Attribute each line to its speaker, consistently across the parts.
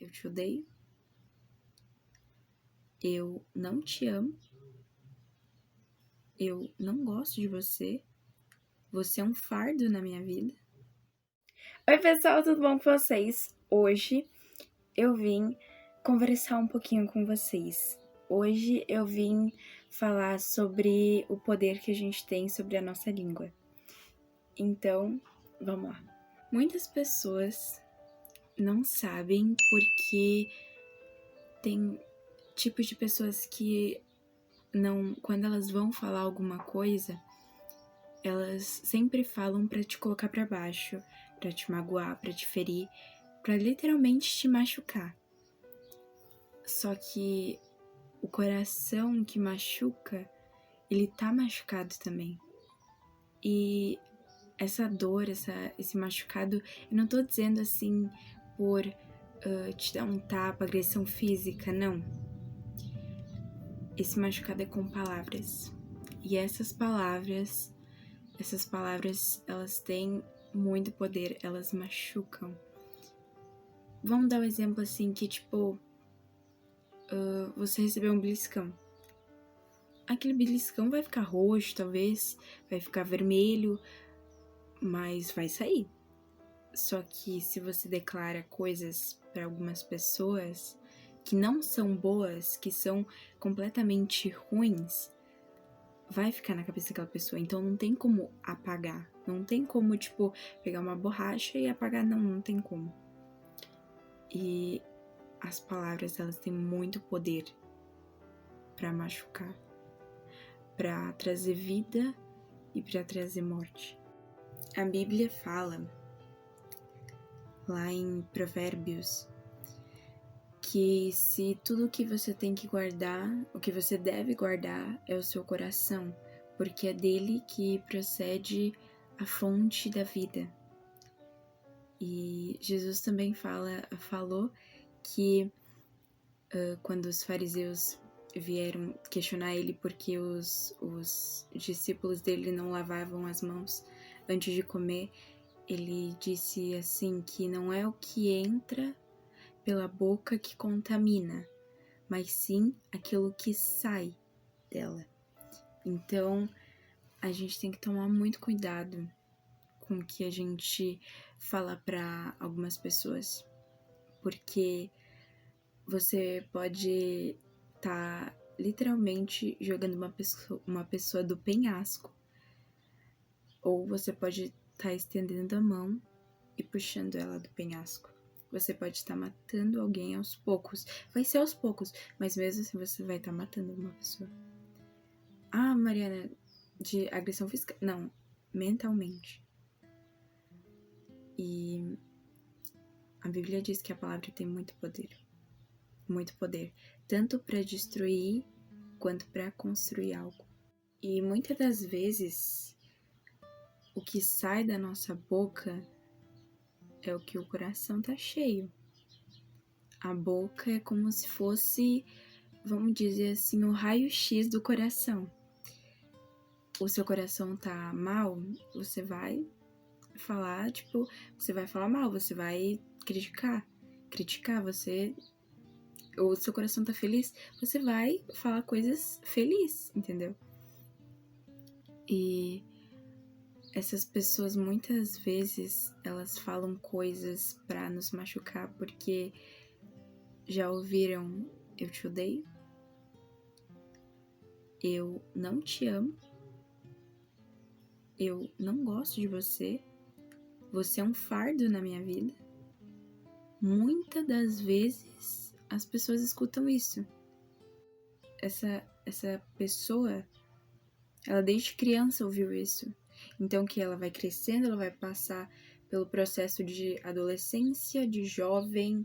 Speaker 1: eu te odeio, eu não te amo, eu não gosto de você, você é um fardo na minha vida. Oi pessoal, tudo bom com vocês? Hoje eu vim conversar um pouquinho com vocês. Hoje eu vim falar sobre o poder que a gente tem sobre a nossa língua. Então, vamos lá. Muitas pessoas não sabem porque tem tipos de pessoas que não, quando elas vão falar alguma coisa, elas sempre falam pra te colocar pra baixo, pra te magoar, pra te ferir, pra literalmente te machucar. Só que o coração que machuca, ele tá machucado também. E essa dor, esse machucado, eu não tô dizendo assim por te dar um tapa, agressão física, não. Esse machucado é com palavras. E essas palavras, elas têm muito poder, elas machucam. Vamos dar um exemplo assim que, tipo, você recebeu um beliscão. Aquele beliscão vai ficar roxo, talvez, vai ficar vermelho, mas vai sair. Só que se você declara coisas para algumas pessoas que não são boas, que são completamente ruins, vai ficar na cabeça daquela pessoa. Então não tem como apagar. Não tem como, tipo, pegar uma borracha e apagar. Não tem como. E as palavras, elas têm muito poder para machucar, para trazer vida e para trazer morte. A Bíblia fala, lá em Provérbios, que se tudo que você tem que guardar, o que você deve guardar é o seu coração, porque é dele que procede a fonte da vida. E Jesus também falou que quando os fariseus vieram questionar ele porque os discípulos dele não lavavam as mãos antes de comer, ele disse assim que não é o que entra pela boca que contamina, mas sim aquilo que sai dela. Então, a gente tem que tomar muito cuidado com o que a gente fala para algumas pessoas, porque você pode estar literalmente jogando uma pessoa do penhasco, ou você pode estar estendendo a mão e puxando ela do penhasco. Você pode estar matando alguém aos poucos. Vai ser aos poucos, mas mesmo assim você vai estar matando uma pessoa. Ah, Mariana, de agressão física? Não, mentalmente. E a Bíblia diz que a palavra tem muito poder. Muito poder. Tanto para destruir, quanto para construir algo. E muitas das vezes, o que sai da nossa boca é o que o coração tá cheio. A boca é como se fosse, vamos dizer assim, o raio-x do coração. O seu coração tá mal, você vai falar, tipo, você vai falar mal, você vai criticar, você, ou o seu coração tá feliz, você vai falar coisas felizes, entendeu? E essas pessoas muitas vezes elas falam coisas pra nos machucar porque já ouviram eu te odeio, eu não te amo, eu não gosto de você, você é um fardo na minha vida. Muitas das vezes as pessoas escutam isso. Essa pessoa, ela desde criança ouviu isso. Então que ela vai crescendo, ela vai passar pelo processo de adolescência, de jovem,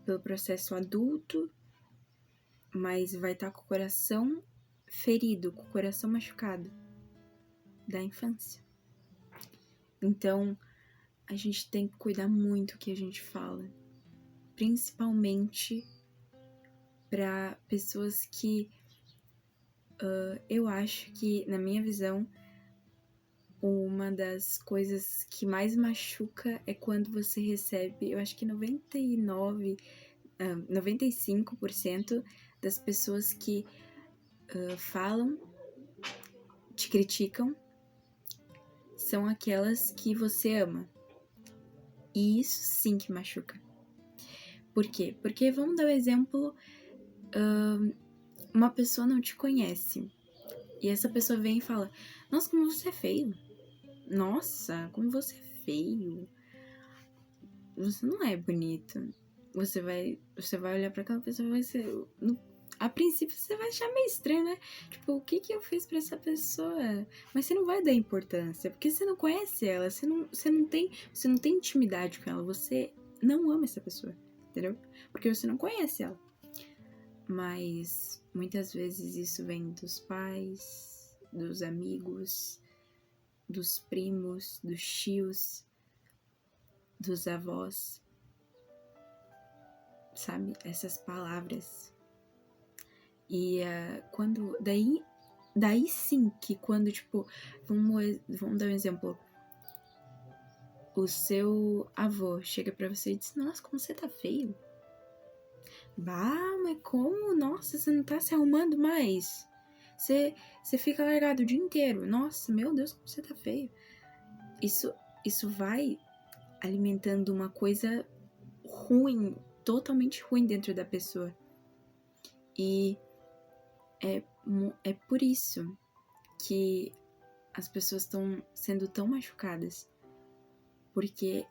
Speaker 1: pelo processo adulto, mas vai estar com o coração ferido, com o coração machucado da infância. Então, a gente tem que cuidar muito do que a gente fala, principalmente para pessoas que eu acho que, na minha visão, uma das coisas que mais machuca é quando você recebe, eu acho que 95% das pessoas que falam, te criticam, são aquelas que você ama. E isso sim que machuca. Por quê? Porque, vamos dar um exemplo, uma pessoa não te conhece. E essa pessoa vem e fala, nossa, como você é feio. Nossa, como você é feio. Você não é bonito. Você vai olhar pra aquela pessoa e vai ser... A princípio você vai achar meio estranho, né? Tipo, o que eu fiz pra essa pessoa? Mas você não vai dar importância, porque você não conhece ela, você não tem intimidade com ela, você não ama essa pessoa, entendeu? Porque você não conhece ela. Mas muitas vezes isso vem dos pais, dos amigos, dos primos, dos tios, dos avós, sabe? Essas palavras. E quando... Daí sim que quando, tipo... Vamos dar um exemplo. O seu avô chega pra você e diz, nossa, como você tá feio. Bah, mas como? Nossa, você não tá se arrumando mais. Você fica largado o dia inteiro. Nossa, meu Deus, como você tá feio. Isso vai alimentando uma coisa ruim, totalmente ruim dentro da pessoa. E é por isso que as pessoas estão sendo tão machucadas. Porque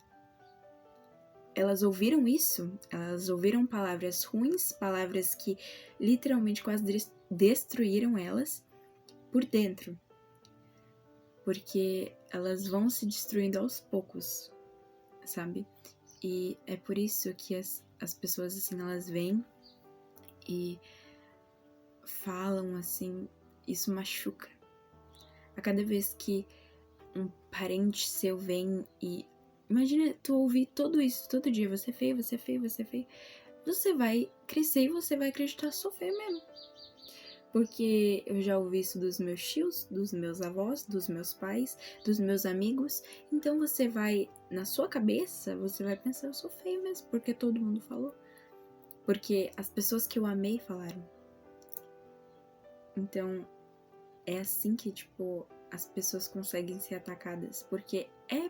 Speaker 1: elas ouviram isso, elas ouviram palavras ruins, palavras que literalmente quase destruíram elas por dentro. Porque elas vão se destruindo aos poucos, sabe? E é por isso que as pessoas, assim, elas vêm e falam, assim, isso machuca. A cada vez que um parente seu vem e... Imagina tu ouvir tudo isso todo dia, você é feio, você é feio, você é feio. Você vai crescer e você vai acreditar, sou feio mesmo. Porque eu já ouvi isso dos meus tios, dos meus avós, dos meus pais, dos meus amigos. Então você vai, na sua cabeça, você vai pensar, eu sou feio mesmo, porque todo mundo falou. Porque as pessoas que eu amei falaram. Então, é assim que, tipo, as pessoas conseguem ser atacadas. Porque é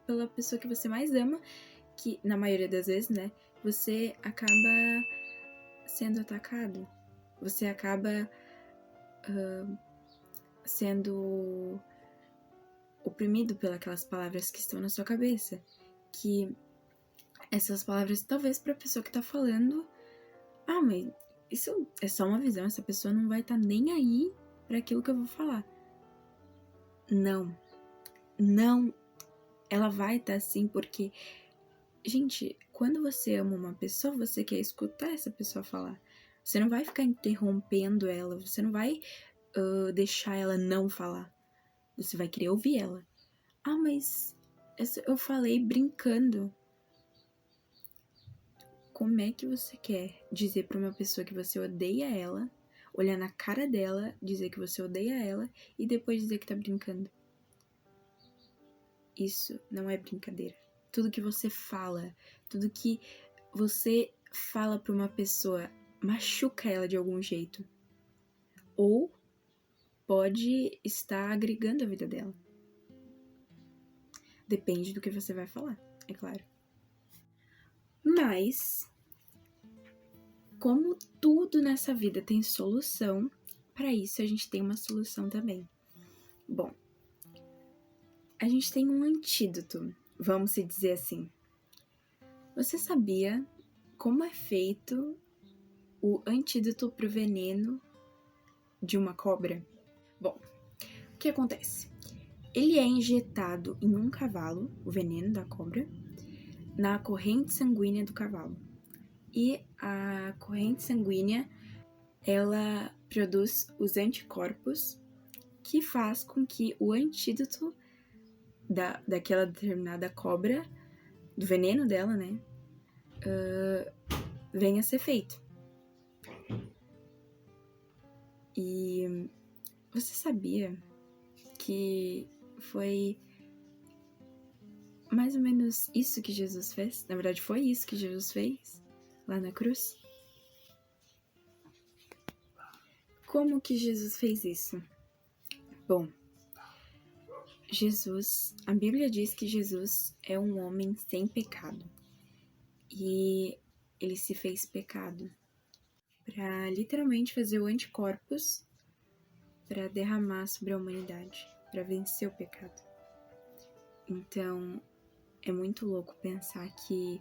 Speaker 1: pela pessoa que você mais ama, que, na maioria das vezes, né, você acaba sendo atacado. Você acaba sendo oprimido pelas palavras que estão na sua cabeça. Que essas palavras, talvez pra pessoa que tá falando, mas isso é só uma visão, essa pessoa não vai estar nem aí pra aquilo que eu vou falar. Não, ela vai estar assim, porque, gente, quando você ama uma pessoa, você quer escutar essa pessoa falar. Você não vai ficar interrompendo ela, você não vai deixar ela não falar. Você vai querer ouvir ela. Mas eu falei brincando. Como é que você quer dizer pra uma pessoa que você odeia ela, olhar na cara dela, dizer que você odeia ela e depois dizer que tá brincando? Isso não é brincadeira. Tudo que você fala, tudo que você fala pra uma pessoa machuca ela de algum jeito. Ou pode estar agregando a vida dela. Depende do que você vai falar, é claro. Mas, como tudo nessa vida tem solução, para isso a gente tem uma solução também. Bom, a gente tem um antídoto, vamos se dizer assim. Você sabia como é feito o antídoto pro veneno de uma cobra? Bom, o que acontece? Ele é injetado em um cavalo, o veneno da cobra, na corrente sanguínea do cavalo. E a corrente sanguínea, ela produz os anticorpos que faz com que o antídoto daquela determinada cobra, do veneno dela, né, venha a ser feito. E você sabia que foi mais ou menos isso que Jesus fez. Na verdade, foi isso que Jesus fez lá na cruz. Como que Jesus fez isso? Bom, a Bíblia diz que Jesus é um homem sem pecado. E ele se fez pecado para literalmente fazer o anticorpos para derramar sobre a humanidade, para vencer o pecado. Então, é muito louco pensar que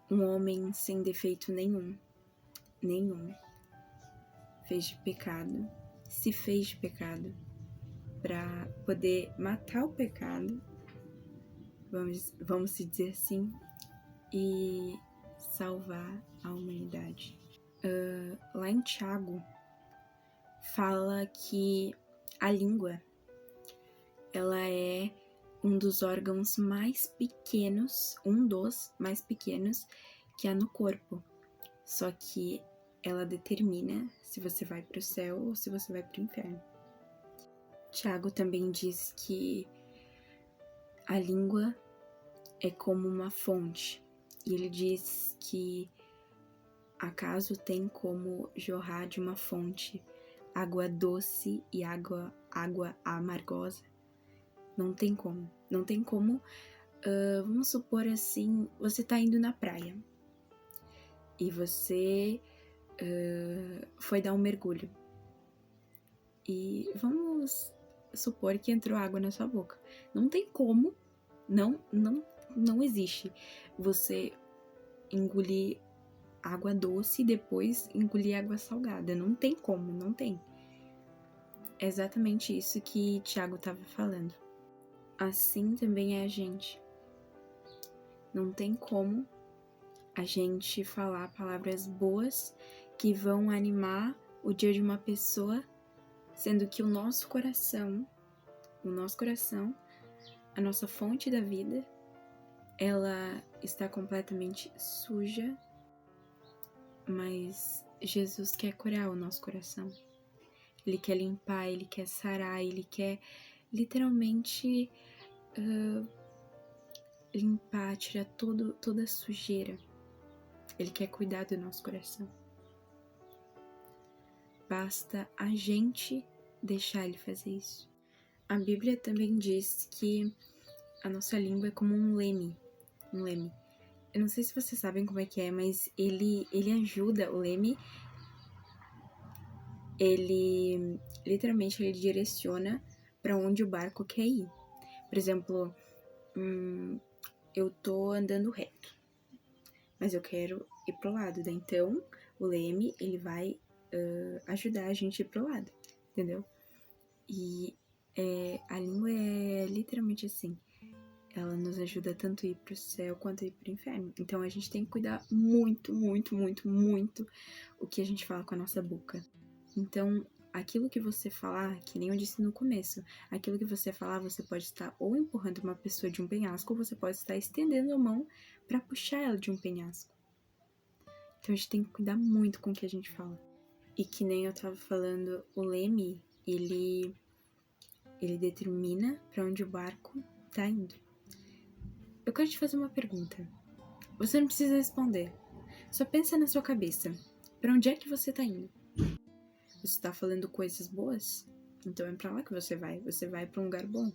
Speaker 1: um homem sem defeito nenhum, se fez de pecado para poder matar o pecado, vamos dizer assim, e salvar a humanidade. Lá em Tiago, fala que a língua, ela é um dos órgãos mais pequenos, que há no corpo. Só que ela determina se você vai para o céu ou se você vai para o inferno. Tiago também diz que a língua é como uma fonte. E ele diz que acaso tem como jorrar de uma fonte água doce e água amargosa? Não tem como. Não tem como. Vamos supor assim, você tá indo na praia e você foi dar um mergulho. E vamos supor que entrou água na sua boca. Não tem como, não existe você engolir água doce e depois engolir água salgada. Não tem como, não tem. É exatamente isso que Tiago estava falando. Assim também é a gente. Não tem como a gente falar palavras boas que vão animar o dia de uma pessoa, sendo que o nosso coração, a nossa fonte da vida, ela está completamente suja, mas Jesus quer curar o nosso coração. Ele quer limpar, ele quer sarar, ele quer literalmente limpar, tirar toda a sujeira. Ele quer cuidar do nosso coração. Basta a gente deixar ele fazer isso. A Bíblia também diz que a nossa língua é como um leme. Eu não sei se vocês sabem como é que é, mas ele ajuda o leme. Ele literalmente ele direciona para onde o barco quer ir. Por exemplo, eu tô andando reto, mas eu quero ir pro lado, né? Então o leme ele vai ajudar a gente a ir pro lado, entendeu? E a língua é literalmente assim. Ela nos ajuda tanto a ir pro céu quanto a ir pro inferno. Então a gente tem que cuidar muito, muito, muito, muito o que a gente fala com a nossa boca. Então, aquilo que você falar, que nem eu disse no começo, aquilo que você falar, você pode estar ou empurrando uma pessoa de um penhasco, ou você pode estar estendendo a mão para puxar ela de um penhasco. Então a gente tem que cuidar muito com o que a gente fala. E que nem eu tava falando, o leme, ele determina para onde o barco tá indo. Eu quero te fazer uma pergunta. Você não precisa responder. Só pensa na sua cabeça. Para onde é que você tá indo? Você tá falando coisas boas? Então é pra lá que você vai. Você vai pra um lugar bom.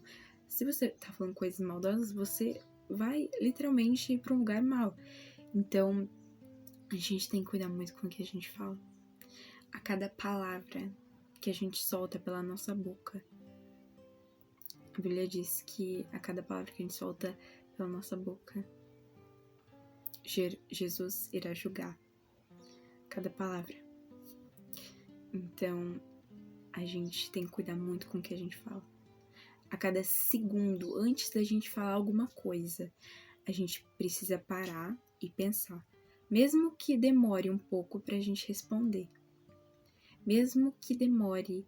Speaker 1: Se você tá falando coisas maldosas, você vai literalmente pra um lugar mau. Então, a gente tem que cuidar muito com o que a gente fala. A cada palavra que a gente solta pela nossa boca. A Bíblia diz que a cada palavra que a gente solta pela nossa boca, Jesus irá julgar cada palavra. Então, a gente tem que cuidar muito com o que a gente fala. A cada segundo, antes da gente falar alguma coisa, a gente precisa parar e pensar. Mesmo que demore um pouco pra gente responder. Mesmo que demore,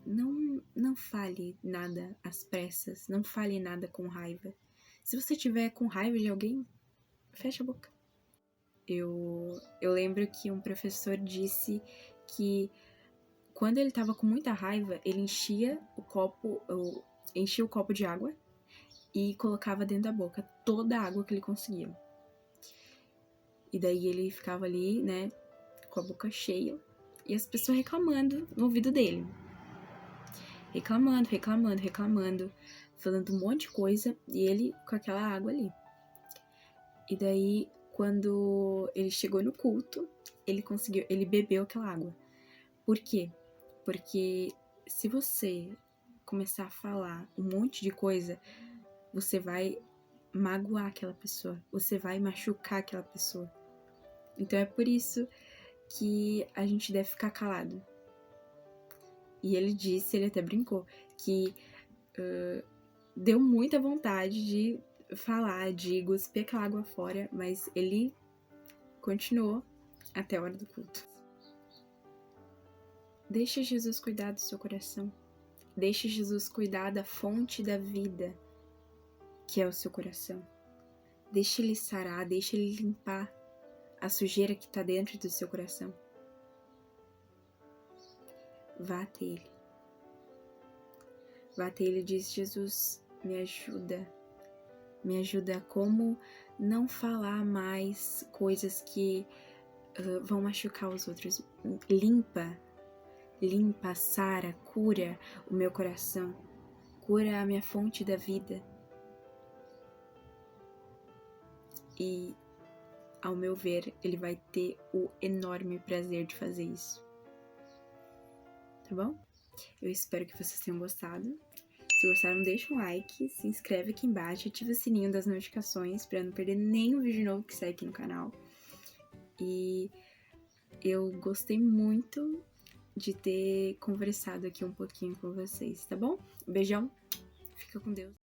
Speaker 1: não fale nada às pressas, não fale nada com raiva. Se você tiver com raiva de alguém, fecha a boca. Eu lembro que um professor disse que quando ele tava com muita raiva, ele enchia o copo de água e colocava dentro da boca toda a água que ele conseguia. E daí ele ficava ali, né, com a boca cheia, e as pessoas reclamando no ouvido dele. Reclamando, falando um monte de coisa, e ele com aquela água ali. E daí, quando ele chegou no culto, ele bebeu aquela água. Por quê? Porque se você começar a falar um monte de coisa, você vai magoar aquela pessoa, você vai machucar aquela pessoa. Então é por isso que a gente deve ficar calado. E ele até brincou, que deu muita vontade de falar, de cuspir aquela água fora, mas ele continuou até a hora do culto. Deixe Jesus cuidar do seu coração. Deixe Jesus cuidar da fonte da vida, que é o seu coração. Deixe ele sarar, deixe ele limpar a sujeira que está dentro do seu coração. Vá até ele. Vá até ele e diz: Jesus, me ajuda. Me ajuda a como não falar mais coisas que vão machucar os outros. Limpa, sara, cura o meu coração. Cura a minha fonte da vida. E, ao meu ver, ele vai ter o enorme prazer de fazer isso. Tá bom? Eu espero que vocês tenham gostado. Se gostaram, deixa um like, se inscreve aqui embaixo, ativa o sininho das notificações para não perder nenhum vídeo novo que sai aqui no canal. E eu gostei muito de ter conversado aqui um pouquinho com vocês, tá bom? Beijão, fica com Deus.